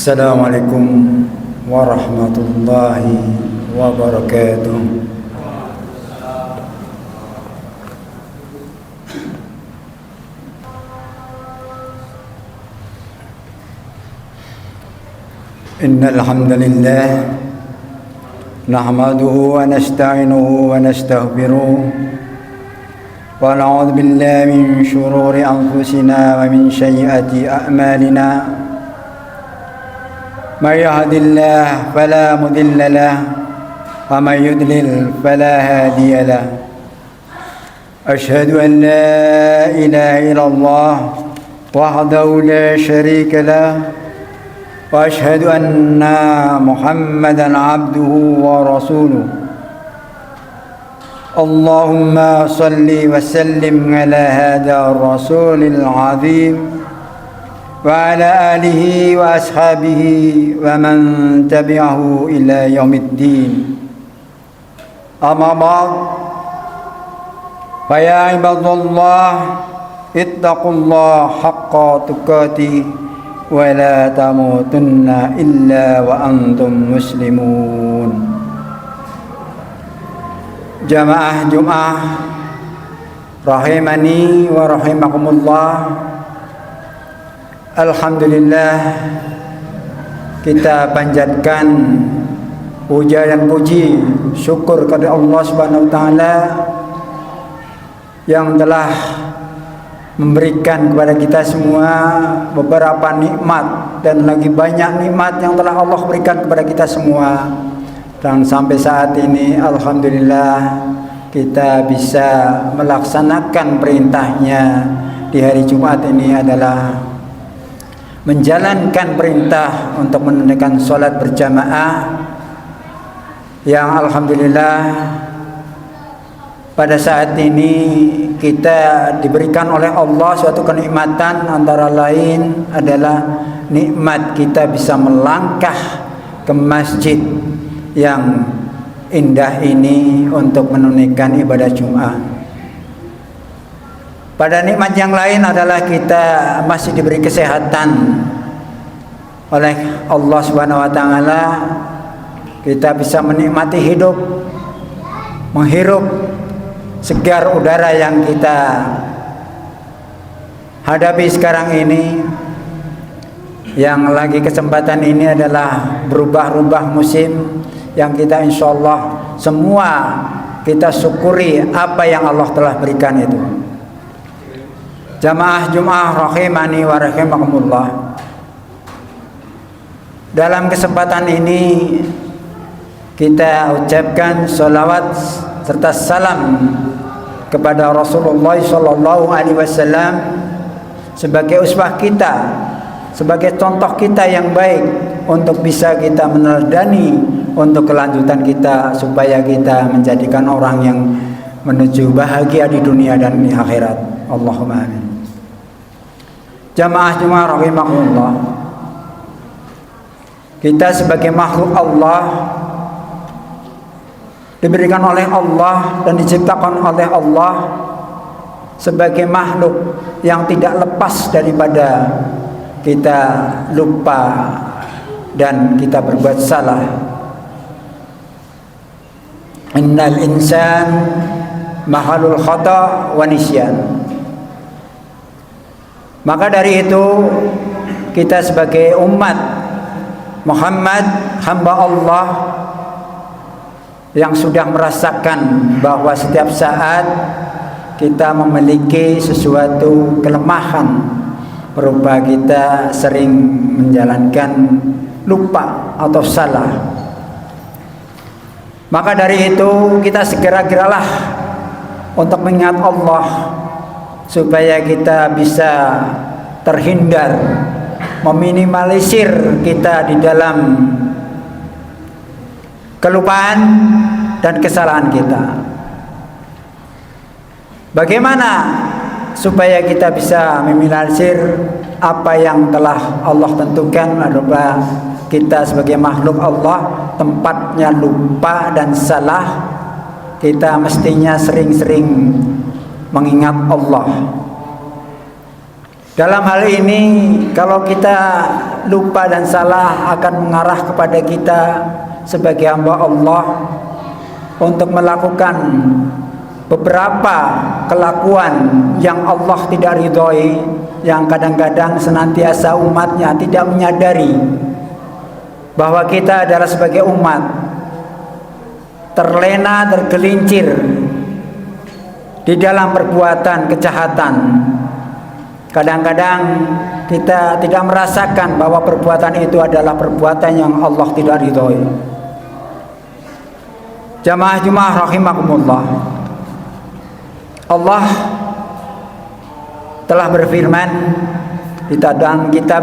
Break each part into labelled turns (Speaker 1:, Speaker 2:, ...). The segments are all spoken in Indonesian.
Speaker 1: Assalamualaikum warahmatullahi wabarakatuh. Innal hamdalillah nahmaduhu wa nasta'inuhu wa nastaghfiruh wa na'udzu billahi min shururi anfusina wa min sayyiati a'malina. من يهد الله فلا مضل له ومن يضلل فلا هادي له أشهد أن لا إله إلا الله وحده لا شريك له وأشهد أن محمدا عبده ورسوله اللهم صل وسلم على هذا الرسول العظيم وعلى آله وأصحابه ومن تبعه إلى يوم الدين. أما بعد فيا عباد الله اتقوا الله حق تقاته ولا تموتن إلا وأنتم مسلمون. Jamaah Jumat rahimani wa rahimakumullah. Alhamdulillah, kita panjatkan puja dan puji syukur kepada Allah Subhanahu wa taala yang telah memberikan kepada kita semua beberapa nikmat dan lagi banyak nikmat yang telah Allah berikan kepada kita semua. Dan sampai saat ini alhamdulillah kita bisa melaksanakan perintahnya di hari Jumat ini adalah menjalankan perintah untuk menunaikan sholat berjamaah yang alhamdulillah pada saat ini kita diberikan oleh Allah suatu kenikmatan, antara lain adalah nikmat kita bisa melangkah ke masjid yang indah ini untuk menunaikan ibadah Jumat. Pada nikmat yang lain adalah kita masih diberi kesehatan oleh Allah Subhanahu wa taala. Kita bisa menikmati hidup, menghirup segar udara yang kita hadapi sekarang ini. Yang lagi kesempatan ini adalah berubah-ubah musim yang kita insyaallah semua kita syukuri apa yang Allah telah berikan itu. Jamaah Jumat rahimani wa rahimakumullah. Dalam kesempatan ini kita ucapkan salawat serta salam kepada Rasulullah sallallahu alaihi wasallam sebagai uswah kita, sebagai contoh kita yang baik untuk bisa kita meneladani untuk kelanjutan kita supaya kita menjadikan orang yang menuju bahagia di dunia dan di akhirat. Allahumma amin. Jamaah Jumat rahimahullah, kita sebagai makhluk Allah diberikan oleh Allah dan diciptakan oleh Allah sebagai makhluk yang tidak lepas daripada kita lupa dan kita berbuat salah. Innal insan mahalul khata wa nisyan. Maka dari itu kita sebagai umat Muhammad, hamba Allah yang sudah merasakan bahwa setiap saat kita memiliki sesuatu kelemahan berupa kita sering menjalankan lupa atau salah. Maka dari itu kita segera-geralah untuk mengingat Allah supaya kita bisa terhindar, meminimalisir kita di dalam kelupaan dan kesalahan kita. Bagaimana supaya kita bisa meminimalisir apa yang telah Allah tentukan adalah kita sebagai makhluk Allah tempatnya lupa dan salah. Kita mestinya sering-sering mengingat Allah. Dalam hal ini kalau kita lupa dan salah akan mengarah kepada kita sebagai hamba Allah untuk melakukan beberapa kelakuan yang Allah tidak ridhoi, yang kadang-kadang senantiasa umatnya tidak menyadari bahwa kita adalah sebagai umat terlena, tergelincir di dalam perbuatan kejahatan. Kadang-kadang kita tidak merasakan bahwa perbuatan itu adalah perbuatan yang Allah tidak ridhoi. Jamaah rahimakumullah, Allah telah berfirman di dalam kitab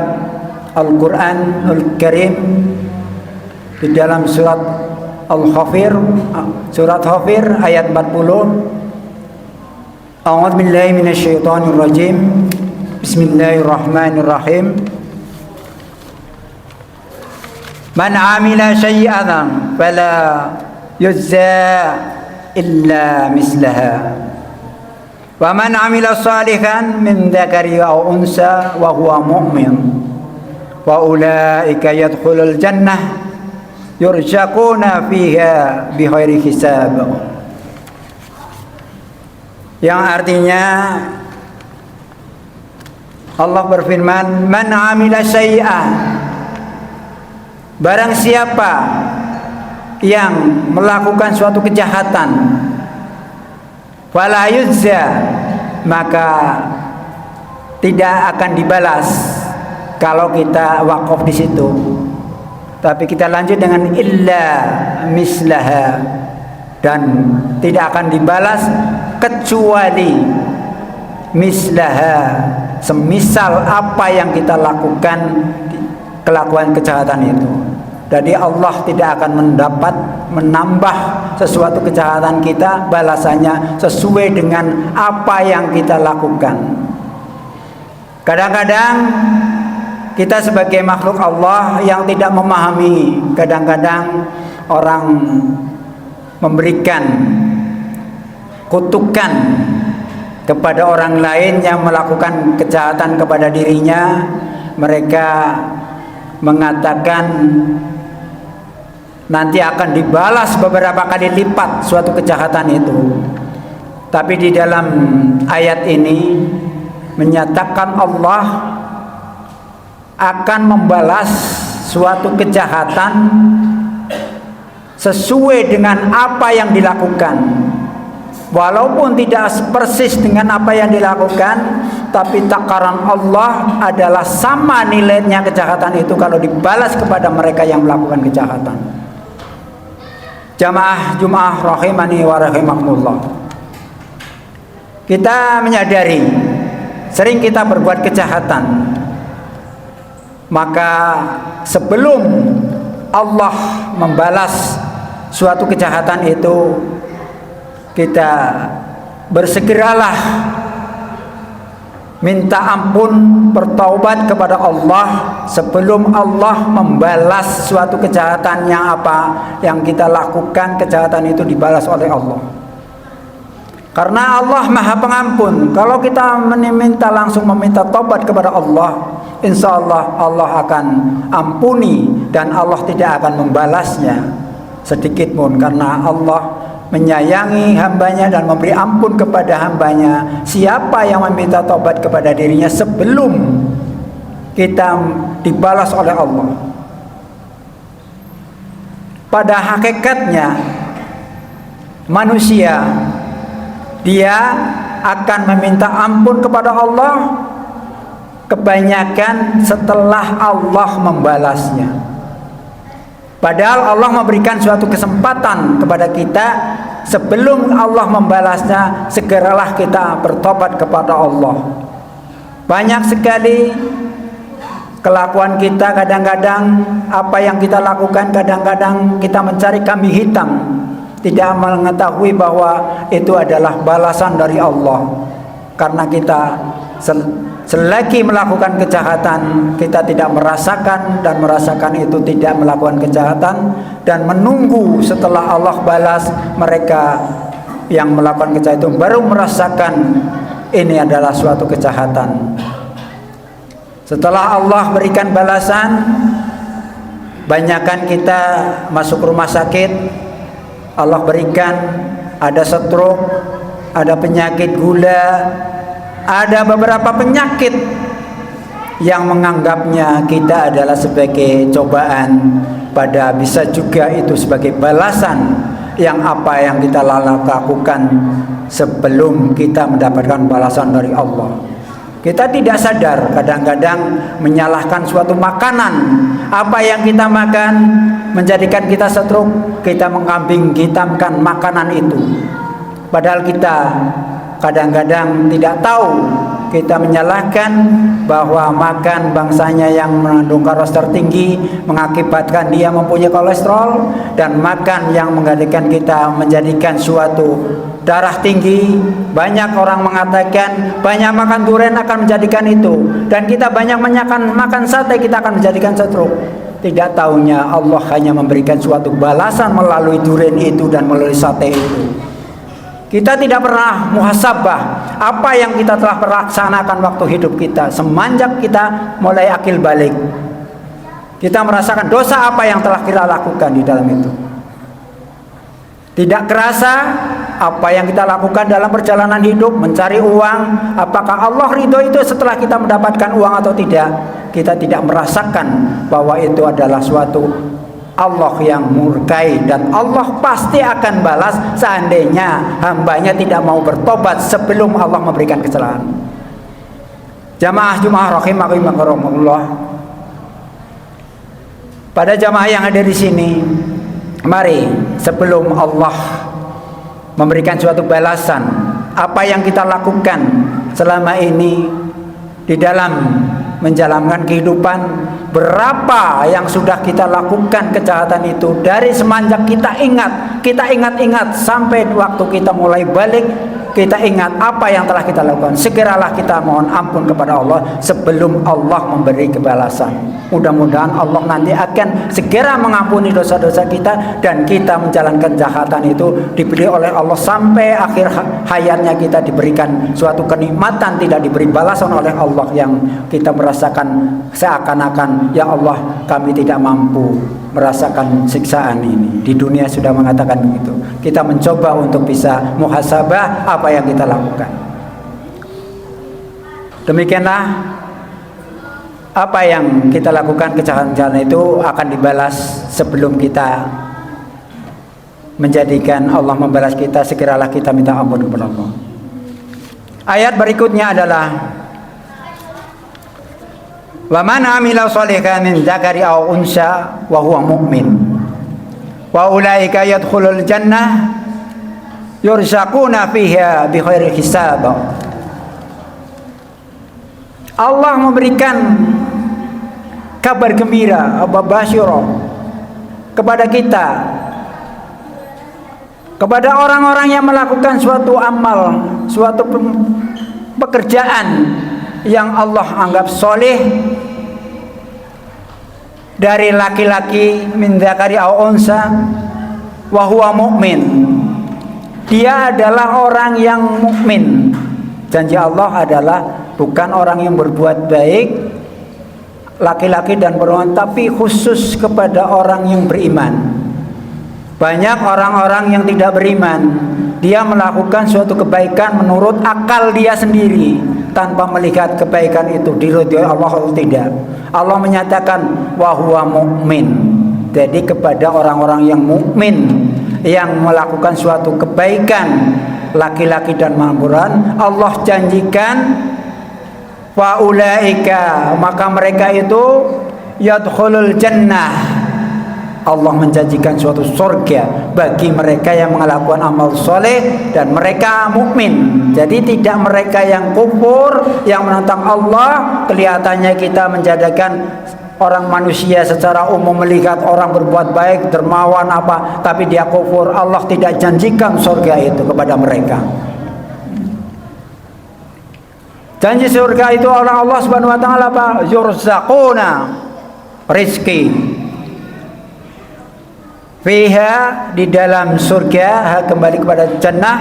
Speaker 1: Al-Quranul Karim di dalam surat Al-Ghafir, surat Ghafir ayat 40. A'udzu billahi minasyaitonir rajim. Bismillahirrahmanirrahim. Man 'amila syai'an fala yujza illa mislaha. Wa man 'amila shalihan min dzakari aw unsa wa huwa mu'min. Wa ulaika yadkhulul jannah yurzaquna fiha bighairi hisab. Yang artinya Allah berfirman, man amila syai'an, barang siapa yang melakukan suatu kejahatan, fala yujza, maka tidak akan dibalas. Kalau kita wakaf di situ, tapi kita lanjut dengan illa mislaha, dan tidak akan dibalas kecuali mislaha, semisal apa yang kita lakukan, kelakuan kejahatan itu. Jadi Allah tidak akan menambah sesuatu kejahatan kita, balasannya sesuai dengan apa yang kita lakukan. Kadang-kadang kita sebagai makhluk Allah yang tidak memahami, kadang-kadang orang memberikan kutukan kepada orang lain yang melakukan kejahatan kepada dirinya. Mereka mengatakan nanti akan dibalas beberapa kali lipat suatu kejahatan itu. Tapi di dalam ayat ini menyatakan Allah akan membalas suatu kejahatan sesuai dengan apa yang dilakukan. Walaupun tidak persis dengan apa yang dilakukan, tapi takaran Allah adalah sama nilainya kejahatan itu kalau dibalas kepada mereka yang melakukan kejahatan. Jamaah Jumat rahimani wa rahimakumullah, kita menyadari sering kita berbuat kejahatan, maka sebelum Allah membalas suatu kejahatan itu, kita bersegeralah minta ampun, bertaubat kepada Allah sebelum Allah membalas suatu kejahatan yang kita lakukan. Kejahatan itu dibalas oleh Allah, karena Allah Maha Pengampun. Kalau kita langsung meminta taubat kepada Allah, insya Allah Allah akan ampuni dan Allah tidak akan membalasnya sedikit pun, karena Allah menyayangi hambanya dan memberi ampun kepada hambanya. Siapa yang meminta taubat kepada dirinya sebelum kita dibalas oleh Allah, pada hakikatnya manusia dia akan meminta ampun kepada Allah kebanyakan setelah Allah membalasnya. Padahal Allah memberikan suatu kesempatan kepada kita sebelum Allah membalasnya, segeralah kita bertobat kepada Allah. Banyak sekali kelakuan kita, kadang-kadang apa yang kita lakukan, kadang-kadang kita mencari kambing hitam, tidak mengetahui bahwa itu adalah balasan dari Allah. Karena kita selagi melakukan kejahatan, kita tidak merasakan, dan merasakan itu tidak melakukan kejahatan, dan menunggu setelah Allah balas. Mereka yang melakukan kejahatan itu baru merasakan ini adalah suatu kejahatan. Setelah Allah berikan balasan, banyakkan kita masuk rumah sakit, Allah berikan ada stroke, ada penyakit gula, ada beberapa penyakit yang menganggapnya kita adalah sebagai cobaan, pada bisa juga itu sebagai balasan yang apa yang kita lakukan sebelum kita mendapatkan balasan dari Allah. Kita tidak sadar, kadang-kadang menyalahkan suatu makanan, apa yang kita makan menjadikan kita stroke, kita mengambing hitamkan makanan itu. Padahal kita kadang-kadang tidak tahu, kita menyalahkan bahwa makan bangsanya yang mengandung kolesterol tinggi mengakibatkan dia mempunyai kolesterol, dan makan yang menjadikan suatu darah tinggi. Banyak orang mengatakan banyak makan durian akan menjadikan itu, dan kita banyak makan sate kita akan menjadikan stroke. Tidak tahunya Allah hanya memberikan suatu balasan melalui durian itu dan melalui sate itu. Kita tidak pernah muhasabah apa yang kita telah melaksanakan waktu hidup kita semenjak kita mulai akil balik. Kita merasakan dosa apa yang telah kita lakukan di dalam itu. Tidak kerasa apa yang kita lakukan dalam perjalanan hidup, mencari uang, apakah Allah ridho itu setelah kita mendapatkan uang atau tidak. Kita tidak merasakan bahwa itu adalah suatu Allah yang murkai, dan Allah pasti akan balas seandainya hambanya tidak mau bertobat sebelum Allah memberikan kesalahan. Jamaah Jumat rahimakumullah. Pada jamaah yang ada di sini, mari sebelum Allah memberikan suatu balasan apa yang kita lakukan selama ini di dalam menjalankan kehidupan, berapa yang sudah kita lakukan kejahatan itu dari semenjak kita ingat sampai waktu kita mulai balik, kita ingat apa yang telah kita lakukan. Segeralah kita mohon ampun kepada Allah sebelum Allah memberi kebalasan. Mudah-mudahan Allah nanti akan segera mengampuni dosa-dosa kita, dan kita menjalankan kejahatan itu diberi oleh Allah sampai akhir hayatnya kita diberikan suatu kenikmatan, tidak diberi balasan oleh Allah yang kita merasakan seakan-akan ya Allah kami tidak mampu merasakan siksaan ini. Di dunia sudah mengatakan begitu. Kita mencoba untuk bisa muhasabah apa yang kita lakukan. Demikianlah apa yang kita lakukan, kejahatan itu akan dibalas sebelum kita menjadikan Allah membalas kita. Segeralah kita minta ampun kepada Allah. Ayat berikutnya adalah wa man amila shalihan min dzakari aw unsa wa huwa mu'min wa ulaika yadkhulul jannah yurzaquna fiha bi khairi hisab. Allah memberikan kabar gembira, basyirah kepada kita, kepada orang-orang yang melakukan suatu amal, suatu pekerjaan yang Allah anggap soleh, dari laki-laki min dzakari aw unsa wa huwa mu'min. Dia adalah orang yang mukmin. Janji Allah adalah bukan orang yang berbuat baik, laki-laki dan perempuan, tapi khusus kepada orang yang beriman. Banyak orang-orang yang tidak beriman, dia melakukan suatu kebaikan menurut akal dia sendiri, tanpa melihat kebaikan itu diridhoi Allah atau tidak. Allah menyatakan wa huwa mu'min. Jadi kepada orang-orang yang mukmin yang melakukan suatu kebaikan, laki-laki dan perempuan, Allah janjikan wa ulaika, maka mereka itu yadkhulul jannah. Allah menjanjikan suatu surga bagi mereka yang melakukan amal soleh dan mereka mukmin. Jadi tidak mereka yang kufur, yang menentang Allah. Kelihatannya kita menjadikan orang manusia secara umum melihat orang berbuat baik, dermawan apa, tapi dia kufur. Allah tidak janjikan surga itu kepada mereka. Janji surga itu orang Allah Subhanahu wa taala apa? Yurzaquna, rizki. Fiha, di dalam surga, kembali kepada jannah,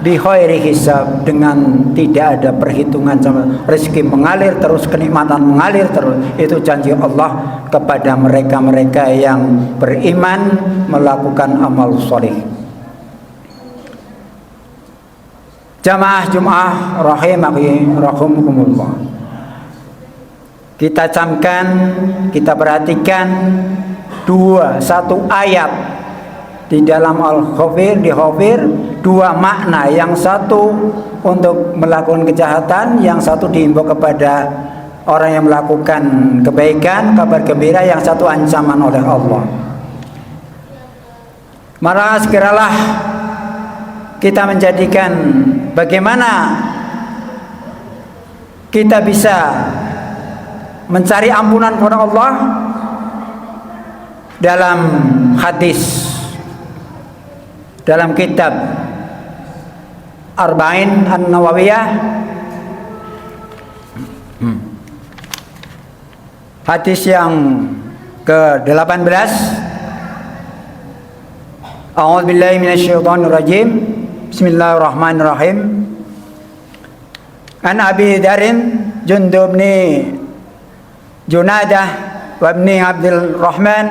Speaker 1: bi khairi hisab, dengan tidak ada perhitungan, rezeki mengalir terus, kenikmatan mengalir terus. Itu janji Allah kepada mereka-mereka yang beriman melakukan amal soleh. Jamaah Jumat rahimakumullah. Kita camkan, kita perhatikan satu ayat di dalam Al-Ghafir, di Ghafir, dua makna. Yang satu untuk melakukan kejahatan, yang satu diimbau kepada orang yang melakukan kebaikan, kabar gembira, yang satu ancaman oleh Allah. Maka segeralah kita menjadikan bagaimana kita bisa mencari ampunan kepada Allah dalam hadis, dalam kitab Arba'in An-Nawawiyah, hadis yang ke-18. A'udzubillahi minasyaitonirrajim. Bismillahirrahmanirrahim. An Abi Darin Jundub bin Junadah wa ibni Abdul Rahman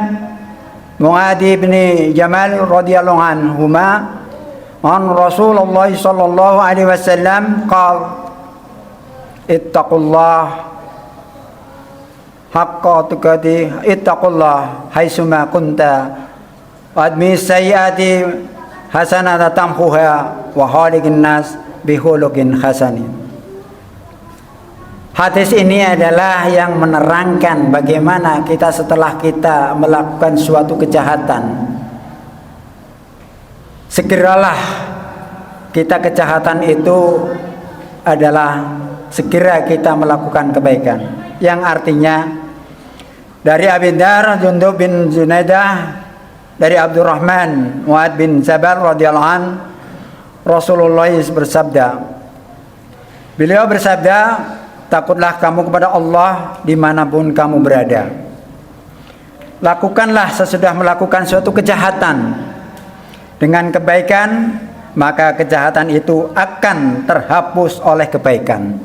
Speaker 1: Mu'adi bin Jamal radhiyallahu anhuma an Rasulullah sallallahu alaihi wasallam qala ittaqullah haqqa tuqatih, ittaqullah haitsuma kunta wa admi sayyiati hasanata tamhuha wa khaliqin nas bi khuluqin hasanin. Hadis ini adalah yang menerangkan bagaimana kita setelah kita melakukan suatu kejahatan, segeralah kita, kejahatan itu adalah segera kita melakukan kebaikan. Yang artinya dari Abi Dar Jundub bin Junaidah, dari Abdurrahman Mu'ad bin Jabal radhiyallahu an, Rasulullah bersabda, beliau bersabda, takutlah kamu kepada Allah dimanapun kamu berada. Lakukanlah sesudah melakukan suatu kejahatan dengan kebaikan, maka kejahatan itu akan terhapus oleh kebaikan.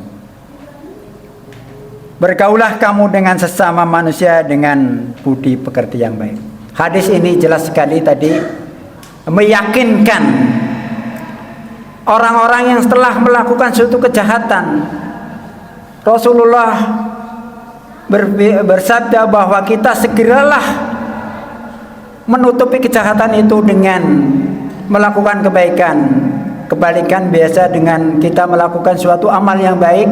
Speaker 1: Bergaulah kamu dengan sesama manusia dengan budi pekerti yang baik. Hadis ini jelas sekali tadi meyakinkan orang-orang yang setelah melakukan suatu kejahatan, Rasulullah bersabda bahwa kita segeralah menutupi kejahatan itu dengan melakukan kebaikan. Kebalikan biasa dengan kita melakukan suatu amal yang baik,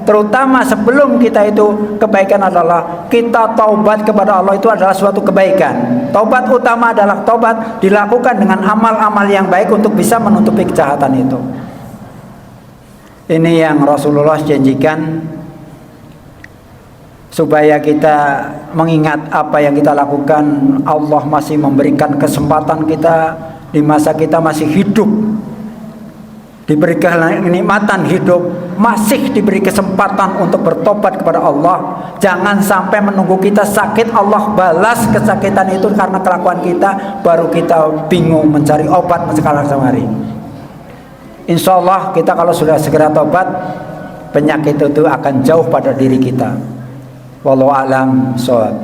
Speaker 1: terutama sebelum kita itu kebaikan adalah kita taubat kepada Allah, itu adalah suatu kebaikan. Taubat utama adalah taubat dilakukan dengan amal-amal yang baik untuk bisa menutupi kejahatan itu. Ini yang Rasulullah janjikan, supaya kita mengingat apa yang kita lakukan. Allah masih memberikan kesempatan kita di masa kita masih hidup, diberi kenikmatan hidup, masih diberi kesempatan untuk bertobat kepada Allah. Jangan sampai menunggu kita sakit Allah balas kesakitan itu karena kelakuan kita, baru kita bingung mencari obat sekarang sehari. Insya Allah kita kalau sudah segera tobat, penyakit itu akan jauh pada diri kita. Wallahu a'lam shawab.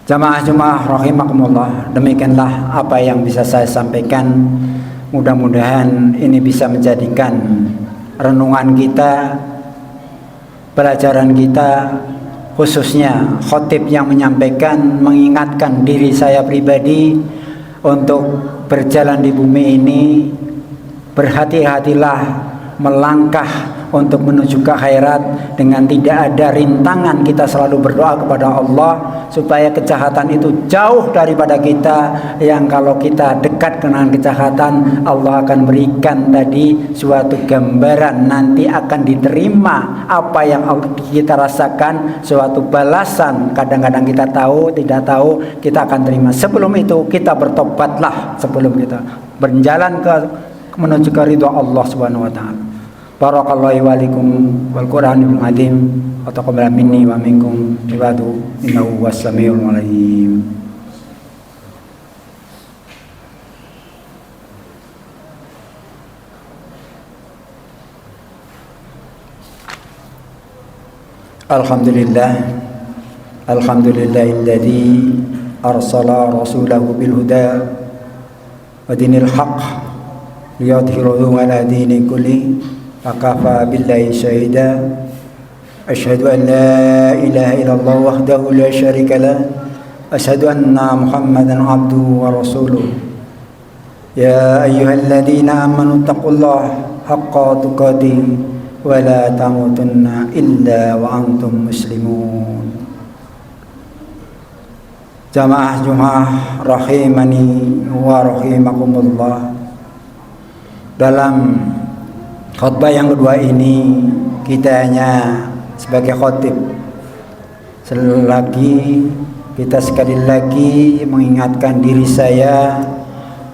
Speaker 1: Jamaah rahimakumullah, demikianlah apa yang bisa saya sampaikan. Mudah-mudahan ini bisa menjadikan renungan kita, pelajaran kita, khususnya khotib yang menyampaikan, mengingatkan diri saya pribadi untuk berjalan di bumi ini. Berhati-hatilah melangkah untuk menuju ke akhirat dengan tidak ada rintangan. Kita selalu berdoa kepada Allah supaya kejahatan itu jauh daripada kita. Yang kalau kita dekat dengan kejahatan, Allah akan berikan tadi suatu gambaran, nanti akan diterima apa yang kita rasakan, suatu balasan. Kadang-kadang kita tahu, tidak tahu, kita akan terima. Sebelum itu kita bertobatlah, sebelum kita berjalan menuju ke ridha Allah Subhanahu wa taala. Barakallahu walikum wal Qur'anil azim wa taqabbal minni wa minkum ibadu innahu was-sami'ul alim. Alhamdulillah, alhamdulillahilladzi arsala rasulahu bil huda wa dinil haqq liyudhhirahu ala dini kulli fakafa billahi syahida. Asyhadu an la ilaha illallah wahdahu la syarika lah, asyhadu anna Muhammadan abduhu wa rasuluh. Ya ayyuhalladzina amanu taqullaha haqqa tuqatih wa la tamutunna illa wa antum muslimun. Jamaah Jumat rahimani wa rahimakumullah. Dalam khutbah yang kedua ini kita hanya sebagai khotib, sekali lagi mengingatkan diri saya,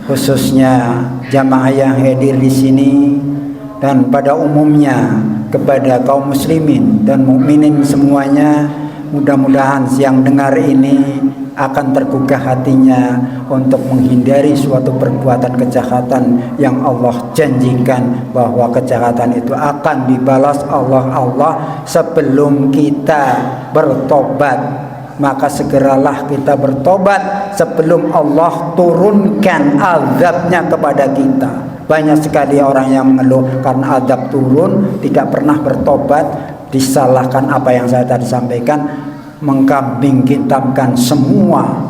Speaker 1: khususnya jamaah yang hadir di sini, dan pada umumnya kepada kaum muslimin dan mukminin semuanya. Mudah-mudahan yang dengar ini akan tergugah hatinya untuk menghindari suatu perbuatan kejahatan yang Allah janjikan bahwa kejahatan itu akan dibalas Allah sebelum kita bertobat. Maka segeralah kita bertobat sebelum Allah turunkan azabnya kepada kita. Banyak sekali orang yang mengeluh karena azab turun, tidak pernah bertobat, disalahkan apa yang saya tadi sampaikan, mengkambing hitamkan semua.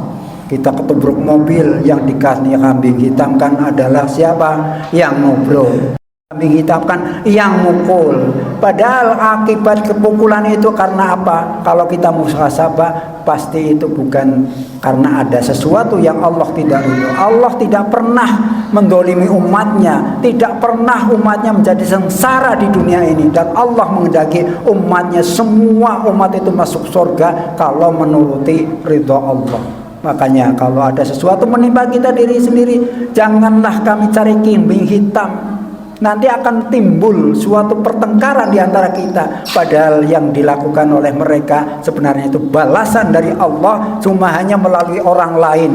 Speaker 1: Kita ketubruk mobil, yang dikasih kambing hitamkan adalah siapa? Yang ngobrol. Kambing hitamkan yang mukul. Padahal akibat kepukulan itu karena apa? Kalau kita muhasabah, pasti itu bukan karena ada sesuatu yang Allah tidak ridho. Allah tidak pernah mendolimi umatnya, tidak pernah umatnya menjadi sengsara di dunia ini, dan Allah menghendaki umatnya, semua umat itu masuk surga kalau menuruti ridho Allah. Makanya kalau ada sesuatu menimpa kita diri sendiri, janganlah kami cari kambing hitam. Nanti akan timbul suatu pertengkaran di antara kita. Padahal yang dilakukan oleh mereka sebenarnya itu balasan dari Allah, cuma hanya melalui orang lain.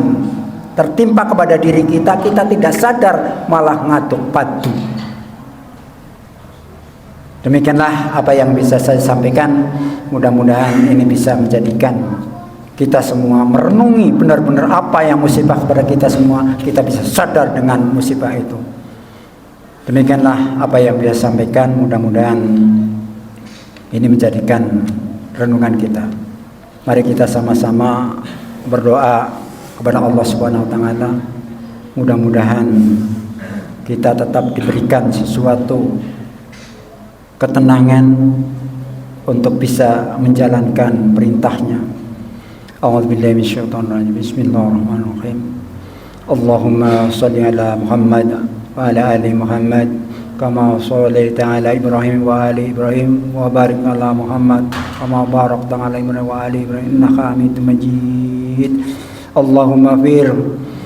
Speaker 1: Tertimpa kepada diri kita, kita tidak sadar malah ngaduk padu. Demikianlah apa yang bisa saya sampaikan. Mudah-mudahan ini bisa menjadikan kita semua merenungi benar-benar apa yang musibah kepada kita semua. Kita bisa sadar dengan musibah itu. Demikianlah apa yang bisa sampaikan. Mudah-mudahan ini menjadikan renungan kita. Mari kita sama-sama berdoa kepada Allah Subhanahu wa taala. Mudah-mudahan kita tetap diberikan sesuatu ketenangan untuk bisa menjalankan perintahnya. A'udzubillahi minasyaitonir rajim. Bismillahirrahmanirrahim. Allahumma shalli ala Muhammad wa ala ali Muhammad kama shallaita ala Ibrahim wa ali Ibrahim wa barik ala Muhammad kama barakta ala Ibrahim wa ali Ibrahim innaka Hamidum Majid. Allahumma fir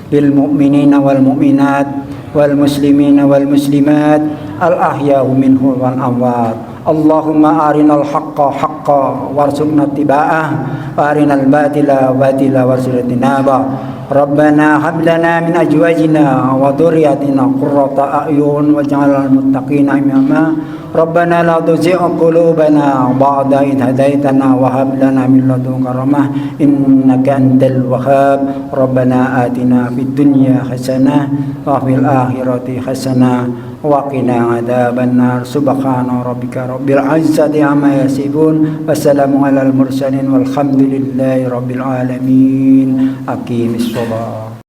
Speaker 1: lil mu'minina wal mu'minat wal muslimina wal muslimat al ahya'u minhum wal amwat. Allahumma arinal haqqa haqqa warzuqna ittiba'ah wa arinal batila batila warzuqna tinaba. Rabbana hab lana min azwajina wa dhurriyyatina qurrata a'yun waj'alna lil muttaqina imama. Rabbana la tuzigh qulubana ba'da idh hadaitana wa hab lana min ladunka rahmah innaka antal wahhab. Rabbana atina fid dunya hasanah wa fil akhirati hasanah wa qina adzabannar. Subhana rabbika rabbil izzati amma yasifun. Wassalamu alal mursalin walhamdulillahi rabbil alamin. Aqimis shalah.